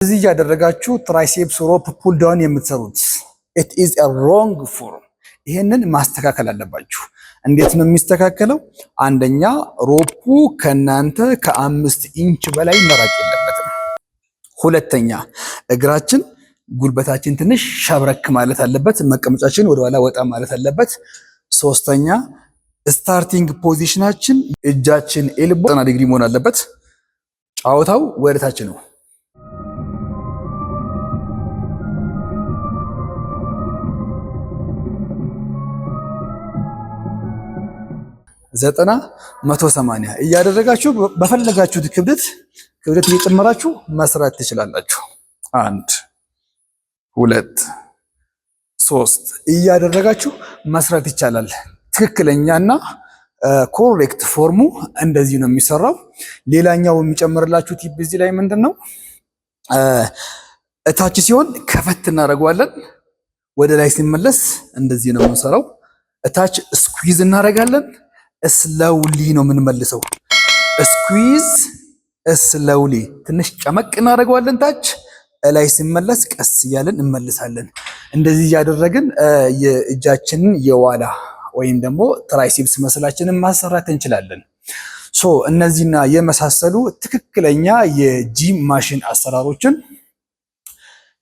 እዚህ ያደረጋችሁ ትራይሴፕስ ሮፕ ፑል ዳውን የምትሰሩት it is a wrong form። ይሄንን ማስተካከል አለባችሁ። እንዴት ነው የሚስተካከለው? አንደኛ ሮፑ ከናንተ ከ5 ኢንች በላይ መራቅ የለበትም። ሁለተኛ እግራችን ጉልበታችን ትንሽ ሸብረክ ማለት አለበት። መቀመጫችን ወደ ኋላ ወጣ ማለት አለበት። ሶስተኛ ስታርቲንግ ፖዚሽናችን እጃችን ኤልቦ 90 ዲግሪ መሆን አለበት። ጫወታው ወደታች ነው። 90 180 እያደረጋችሁ በፈለጋችሁት ክብደት እየጨመራችሁ መስራት ትችላላችሁ። 1 2 3 እያደረጋችሁ መስራት ይቻላል። ትክክለኛና ኮሬክት ፎርሙ እንደዚህ ነው የሚሰራው። ሌላኛው የሚጨምርላችሁ ቲፕ እዚህ ላይ ምንድነው? እታች ሲሆን ከፈት እናደርገዋለን። ወደ ላይ ሲመለስ እንደዚህ ነው የምንሰራው። እታች ስኩዊዝ እናደርጋለን። ስሎውሊ ነው የምንመልሰው። ስኩዊዝ ስሎውሊ ትንሽ ጨመቅ እናደርገዋለን። ታች ላይ ሲመለስ ቀስ እያለን እንመልሳለን። እንደዚህ እያደረግን የእጃችንን የኋላ ወይም ደግሞ ትራይሴፕስ መስላችንን ማሰራት እንችላለን። እነዚህና የመሳሰሉ ትክክለኛ የጂም ማሽን አሰራሮችን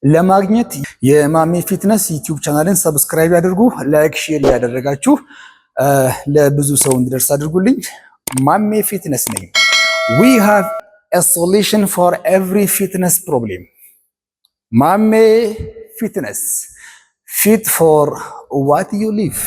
ለማግኘት የማሜ ፊትነስ ዩቲዩብ ቻናልን ሰብስክራይብ ያድርጉ። ላይክ ሼር ያደረጋችሁ ለብዙ ሰው እንዲደርስ አድርጉልኝ። ማሜ ፊትነስ ነኝ። we have a solution for every fitness problem። ማሜ ፊትነስ fit for what you live